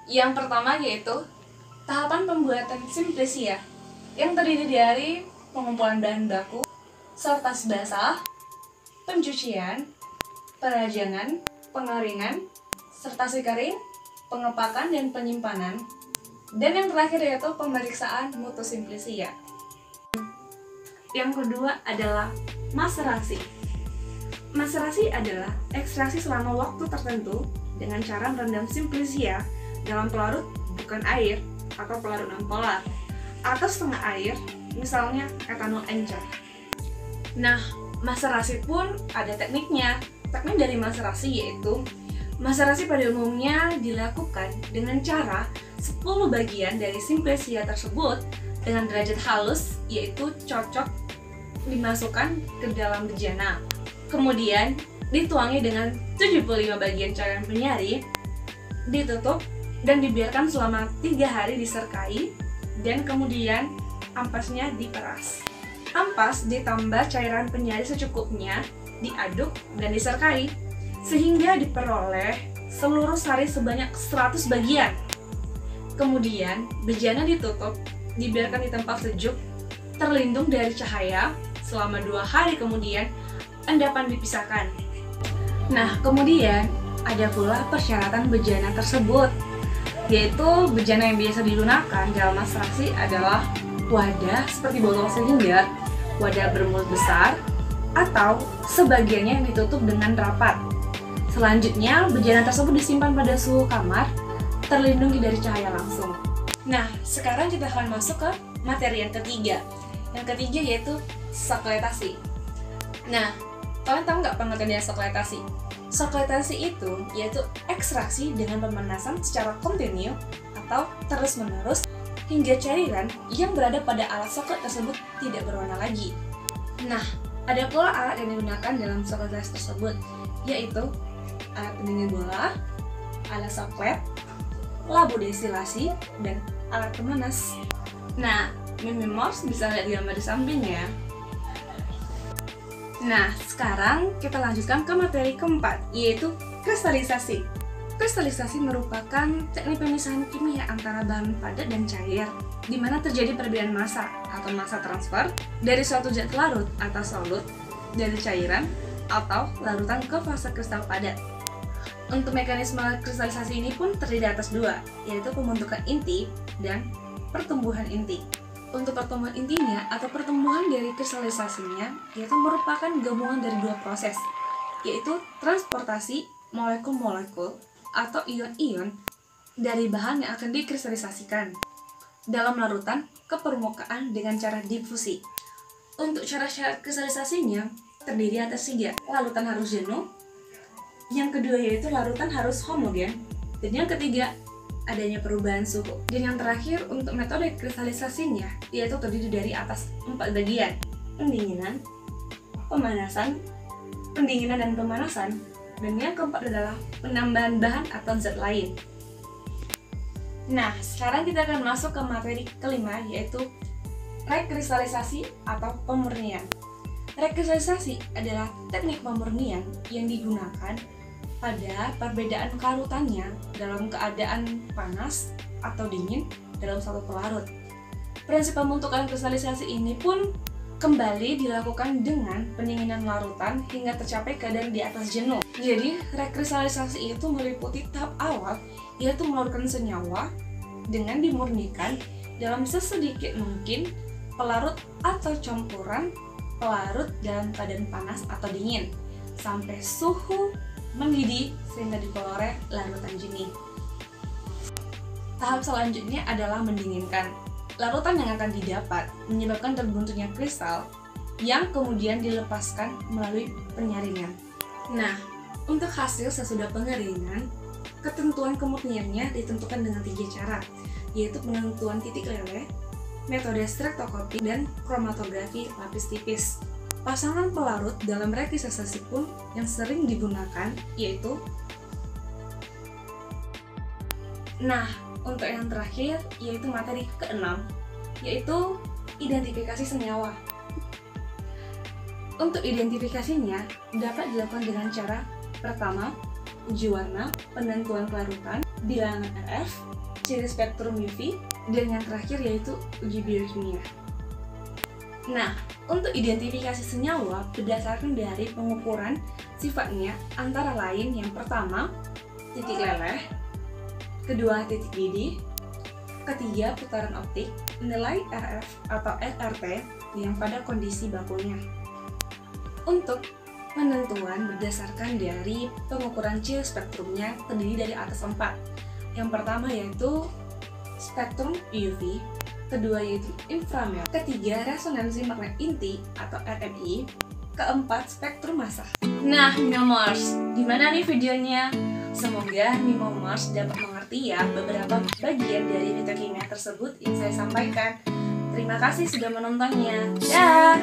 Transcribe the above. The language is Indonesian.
Yang pertama yaitu tahapan pembuatan simplisia yang terdiri dari pengumpulan bahan baku, sortasi basah, pencucian, perajangan, pengeringan, sortasi kering, pengepakan dan penyimpanan. Dan yang terakhir yaitu pemeriksaan mutu simplisia. Yang kedua adalah maserasi. Maserasi adalah ekstraksi selama waktu tertentu dengan cara merendam simplisia dalam pelarut bukan air atau pelarut non-polar atau setengah air, misalnya etanol encer. Nah, maserasi pun ada tekniknya. Teknik dari maserasi yaitu maserasi pada umumnya dilakukan dengan cara 10 bagian dari simplisia tersebut dengan derajat halus yaitu cocok dimasukkan ke dalam bejana. Kemudian dituangi dengan 75 bagian cairan penyari, ditutup dan dibiarkan selama 3 hari diserkai, dan kemudian ampasnya diperas. Ampas ditambah cairan penyari secukupnya, diaduk dan diserkai sehingga diperoleh seluruh sari sebanyak 100 bagian. Kemudian bejana ditutup, dibiarkan di tempat sejuk, terlindung dari cahaya selama 2 hari, kemudian endapan dipisahkan. Nah, kemudian ada pula persyaratan bejana tersebut, yaitu bejana yang biasa digunakan dalam maserasi adalah wadah seperti botol silinder, wadah bermulut besar, atau sebagiannya yang ditutup dengan rapat. Selanjutnya, bejana tersebut disimpan pada suhu kamar, terlindungi dari cahaya langsung. Nah, sekarang kita akan masuk ke materi yang ketiga. Yang ketiga yaitu sokletasi. Nah, kalian tahu nggak pengertian sokletasi? Sokletasi itu yaitu ekstraksi dengan pemanasan secara kontinu atau terus-menerus hingga cairan yang berada pada alat soklet tersebut tidak berwarna lagi. Nah, ada pula alat yang digunakan dalam sokletasi tersebut, yaitu alat pendingin bola, alat soklet, labu destilasi, dan alat pemanas. Nah, Mimimors bisa lihat gambar di sampingnya. Nah, sekarang kita lanjutkan ke materi keempat, yaitu kristalisasi. Kristalisasi merupakan teknik pemisahan kimia antara bahan padat dan cair, di mana terjadi perbedaan massa atau massa transfer dari suatu zat larut atau solut dari cairan atau larutan ke fase kristal padat. Untuk mekanisme kristalisasi ini pun terdiri atas 2, yaitu pembentukan inti dan pertumbuhan inti. Untuk pertumbuhan intinya atau pertumbuhan dari kristalisasinya yaitu merupakan gabungan dari 2 proses, yaitu transportasi molekul-molekul atau ion-ion dari bahan yang akan dikristalisasikan dalam larutan ke permukaan dengan cara difusi. Untuk cara-cara kristalisasinya terdiri atas 3, larutan harus jenuh, yang kedua yaitu larutan harus homogen, dan yang ketiga adanya perubahan suhu. Dan yang terakhir untuk metode kristalisasinya yaitu terdiri dari atas 4 bagian: pendinginan, pemanasan, pendinginan dan pemanasan, dan yang keempat adalah penambahan bahan atau zat lain. Nah, sekarang kita akan masuk ke materi kelima, yaitu rekristalisasi atau pemurnian. Rekristalisasi adalah teknik pemurnian yang digunakan pada perbedaan kelarutannya dalam keadaan panas atau dingin dalam satu pelarut. Prinsip pembentukan kristalisasi ini pun kembali dilakukan dengan pendinginan larutan hingga tercapai keadaan di atas jenuh. Jadi, rekristalisasi itu meliputi tahap awal, yaitu melarutkan senyawa dengan dimurnikan dalam sesedikit mungkin pelarut atau campuran pelarut dalam keadaan panas atau dingin sampai suhu mendidih sehingga diperoleh larutan jernih. Tahap selanjutnya adalah mendinginkan. Larutan yang akan didapat menyebabkan terbentuknya kristal yang kemudian dilepaskan melalui penyaringan. Nah, untuk hasil sesudah pengeringan, ketentuan kemurniannya ditentukan dengan 3 cara, yaitu penentuan titik leleh, metode spektroskopi, dan kromatografi lapis tipis. Pasangan pelarut dalam rekristalisasi pun yang sering digunakan yaitu untuk yang terakhir yaitu materi ke-6, yaitu identifikasi senyawa. Untuk identifikasinya dapat dilakukan dengan cara pertama, uji warna, penentuan kelarutan, bilangan RF, ciri spektrum UV, dan yang terakhir yaitu uji biokimia. Nah, untuk identifikasi senyawa berdasarkan dari pengukuran sifatnya antara lain yang pertama, titik leleh, kedua titik didih, ketiga putaran optik, nilai RF atau RRT yang pada kondisi bakunya. Untuk penentuan berdasarkan dari pengukuran ciri spektrumnya terdiri dari atas 4. Yang pertama yaitu spektrum UV, kedua yaitu inframerah, ketiga resonansi magnet inti atau RMI, keempat spektrum massa. Nah, Mimomers, gimana nih videonya? Semoga Mimomers dapat mengerti ya beberapa bagian dari fitokimia tersebut yang saya sampaikan. Terima kasih sudah menontonnya. Dah.